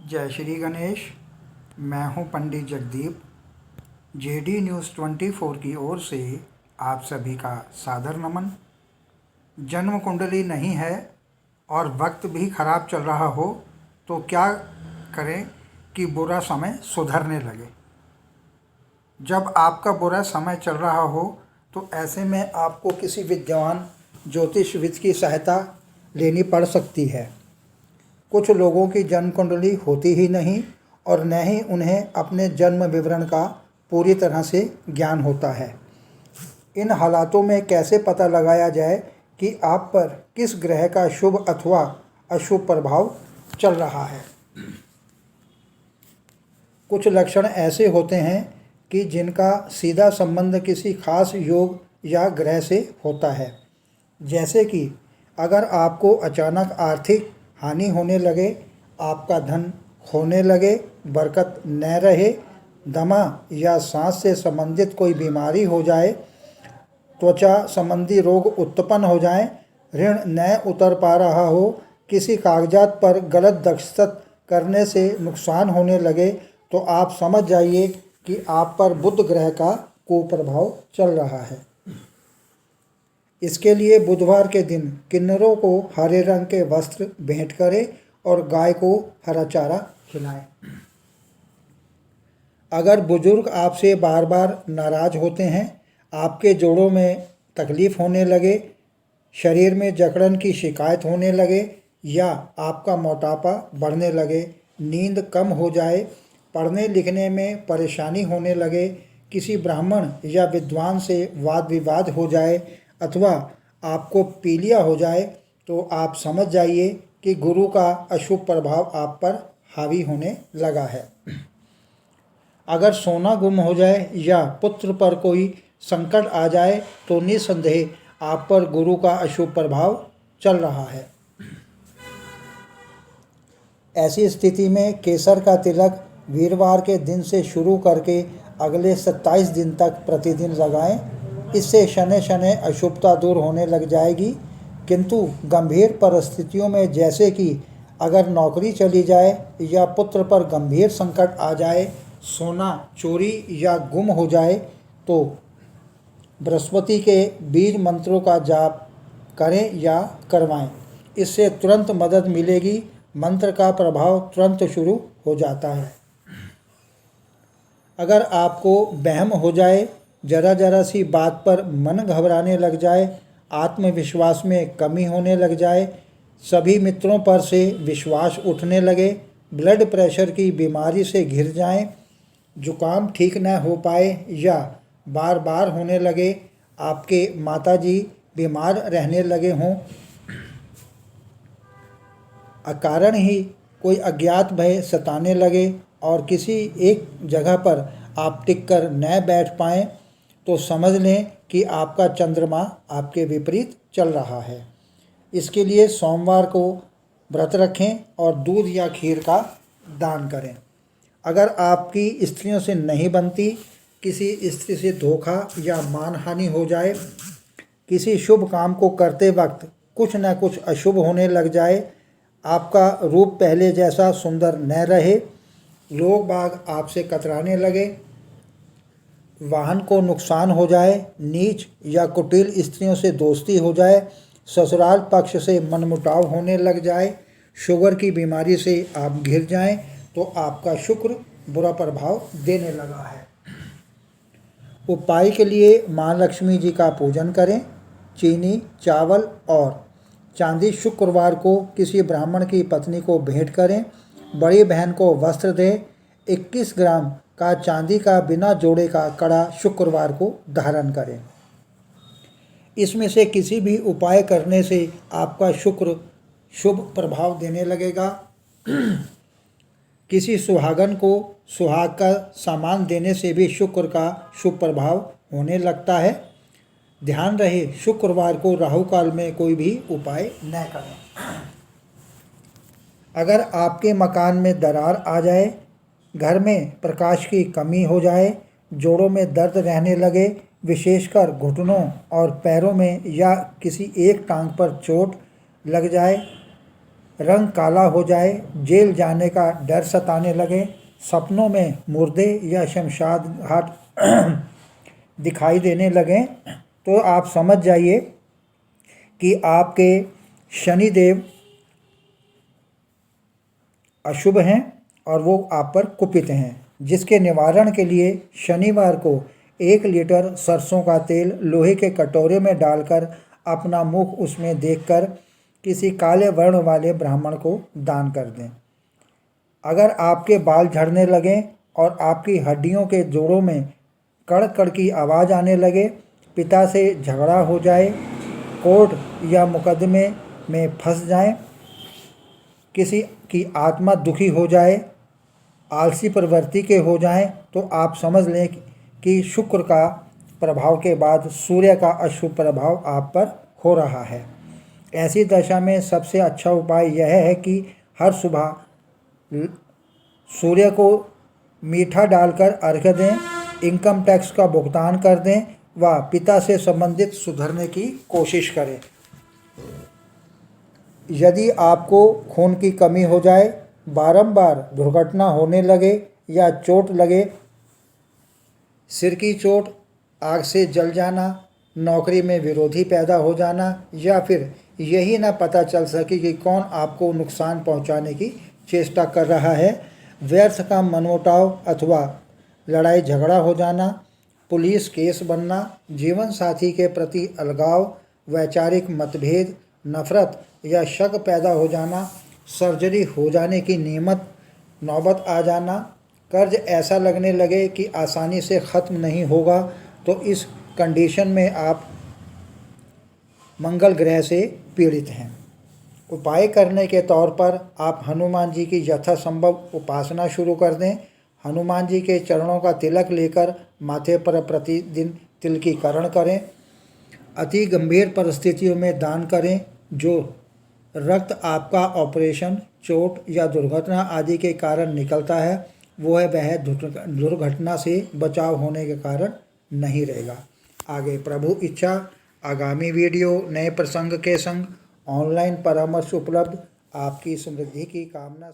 जय श्री गणेश। मैं हूं पंडित जगदीप। जेडी न्यूज़ 24 की ओर से आप सभी का सादर नमन। जन्म कुंडली नहीं है और वक्त भी खराब चल रहा हो तो क्या करें कि बुरा समय सुधरने लगे। जब आपका बुरा समय चल रहा हो तो ऐसे में आपको किसी विद्वान ज्योतिषविद की सहायता लेनी पड़ सकती है। कुछ लोगों की जन्म कुंडली होती ही नहीं और न ही उन्हें अपने जन्म विवरण का पूरी तरह से ज्ञान होता है। इन हालातों में कैसे पता लगाया जाए कि आप पर किस ग्रह का शुभ अथवा अशुभ प्रभाव चल रहा है। कुछ लक्षण ऐसे होते हैं कि जिनका सीधा संबंध किसी खास योग या ग्रह से होता है। जैसे कि अगर आपको अचानक आर्थिक हानि होने लगे, आपका धन खोने लगे, बरकत न रहे, दमा या सांस से संबंधित कोई बीमारी हो जाए, त्वचा संबंधी रोग उत्पन्न हो जाएं, ऋण न उतर पा रहा हो, किसी कागजात पर गलत दस्तखत करने से नुकसान होने लगे, तो आप समझ जाइए कि आप पर बुध ग्रह का कुप्रभाव चल रहा है। इसके लिए बुधवार के दिन किन्नरों को हरे रंग के वस्त्र भेंट करें और गाय को हरा चारा खिलाएं। अगर बुजुर्ग आपसे बार बार नाराज होते हैं, आपके जोड़ों में तकलीफ होने लगे, शरीर में जकड़न की शिकायत होने लगे या आपका मोटापा बढ़ने लगे, नींद कम हो जाए, पढ़ने लिखने में परेशानी होने लगे, किसी ब्राह्मण या विद्वान से वाद विवाद हो जाए अथवा आपको पीलिया हो जाए, तो आप समझ जाइए कि गुरु का अशुभ प्रभाव आप पर हावी होने लगा है। अगर सोना गुम हो जाए या पुत्र पर कोई संकट आ जाए तो निसंदेह आप पर गुरु का अशुभ प्रभाव चल रहा है। ऐसी स्थिति में केसर का तिलक वीरवार के दिन से शुरू करके अगले 27 दिन तक प्रतिदिन लगाएं। इससे शनै शनै अशुभता दूर होने लग जाएगी। किंतु गंभीर परिस्थितियों में, जैसे कि अगर नौकरी चली जाए या पुत्र पर गंभीर संकट आ जाए, सोना चोरी या गुम हो जाए, तो बृहस्पति के बीज मंत्रों का जाप करें या करवाएं। इससे तुरंत मदद मिलेगी। मंत्र का प्रभाव तुरंत शुरू हो जाता है। अगर आपको वहम हो जाए, जरा सी बात पर मन घबराने लग जाए, आत्मविश्वास में कमी होने लग जाए, सभी मित्रों पर से विश्वास उठने लगे, ब्लड प्रेशर की बीमारी से घिर जाएं, जुकाम ठीक न हो पाए या बार बार होने लगे, आपके माताजी बीमार रहने लगे हों, अकारण ही कोई अज्ञात भय सताने लगे और किसी एक जगह पर आप टिककर न बैठ पाएं, तो समझ लें कि आपका चंद्रमा आपके विपरीत चल रहा है। इसके लिए सोमवार को व्रत रखें और दूध या खीर का दान करें। अगर आपकी स्त्रियों से नहीं बनती, किसी स्त्री से धोखा या मानहानि हो जाए, किसी शुभ काम को करते वक्त कुछ न कुछ अशुभ होने लग जाए, आपका रूप पहले जैसा सुंदर न रहे, लोग बाग आपसे कतराने लगे, वाहन को नुकसान हो जाए, नीच या कुटिल स्त्रियों से दोस्ती हो जाए, ससुराल पक्ष से मनमुटाव होने लग जाए, शुगर की बीमारी से आप घिर जाएं, तो आपका शुक्र बुरा प्रभाव देने लगा है। उपाय के लिए माँ लक्ष्मी जी का पूजन करें। चीनी, चावल और चांदी शुक्रवार को किसी ब्राह्मण की पत्नी को भेंट करें। बड़ी बहन को वस्त्र दें। 21 ग्राम का चांदी का बिना जोड़े का कड़ा शुक्रवार को धारण करें। इसमें से किसी भी उपाय करने से आपका शुक्र शुभ प्रभाव देने लगेगा। किसी सुहागन को सुहाग का सामान देने से भी शुक्र का शुभ प्रभाव होने लगता है। ध्यान रहे, शुक्रवार को राहु काल में कोई भी उपाय न करें। अगर आपके मकान में दरार आ जाए, घर में प्रकाश की कमी हो जाए, जोड़ों में दर्द रहने लगे, विशेषकर घुटनों और पैरों में, या किसी एक टांग पर चोट लग जाए, रंग काला हो जाए, जेल जाने का डर सताने लगे, सपनों में मुर्दे या शमशाद घाट दिखाई देने लगें, तो आप समझ जाइए कि आपके शनिदेव अशुभ हैं और वो आप पर कुपित हैं। जिसके निवारण के लिए शनिवार को 1 लीटर सरसों का तेल लोहे के कटोरे में डालकर अपना मुख उसमें देखकर किसी काले वर्ण वाले ब्राह्मण को दान कर दें। अगर आपके बाल झड़ने लगें और आपकी हड्डियों के जोड़ों में कड़ कड़ की आवाज़ आने लगे, पिता से झगड़ा हो जाए, कोर्ट या मुकदमे में फंस जाएं, किसी की आत्मा दुखी हो जाए, आलसी प्रवृत्ति के हो जाएं, तो आप समझ लें कि शुक्र का प्रभाव के बाद सूर्य का अशुभ प्रभाव आप पर हो रहा है। ऐसी दशा में सबसे अच्छा उपाय यह है कि हर सुबह सूर्य को मीठा डालकर अर्घ्य दें, इनकम टैक्स का भुगतान कर दें व पिता से संबंधित सुधरने की कोशिश करें। यदि आपको खून की कमी हो जाए, बारंबार दुर्घटना होने लगे या चोट लगे, सिर की चोट, आग से जल जाना, नौकरी में विरोधी पैदा हो जाना या फिर यही ना पता चल सके कि कौन आपको नुकसान पहुंचाने की चेष्टा कर रहा है, व्यर्थ का मनमुटाव अथवा लड़ाई झगड़ा हो जाना, पुलिस केस बनना, जीवन साथी के प्रति अलगाव, वैचारिक मतभेद, नफरत या शक पैदा हो जाना, सर्जरी हो जाने की नौबत आ जाना, कर्ज ऐसा लगने लगे कि आसानी से ख़त्म नहीं होगा, तो इस कंडीशन में आप मंगल ग्रह से पीड़ित हैं। उपाय करने के तौर पर आप हनुमान जी की यथासंभव उपासना शुरू कर दें। हनुमान जी के चरणों का तिलक लेकर माथे पर प्रतिदिन तिल की करण करें। अति गंभीर परिस्थितियों में दान करें। जो रक्त आपका ऑपरेशन, चोट या दुर्घटना आदि के कारण निकलता है, वह दुर्घटना से बचाव होने के कारण नहीं रहेगा। आगे प्रभु इच्छा आगामी वीडियो नए प्रसंग के संग ऑनलाइन परामर्श उपलब्ध। आपकी समृद्धि की कामना।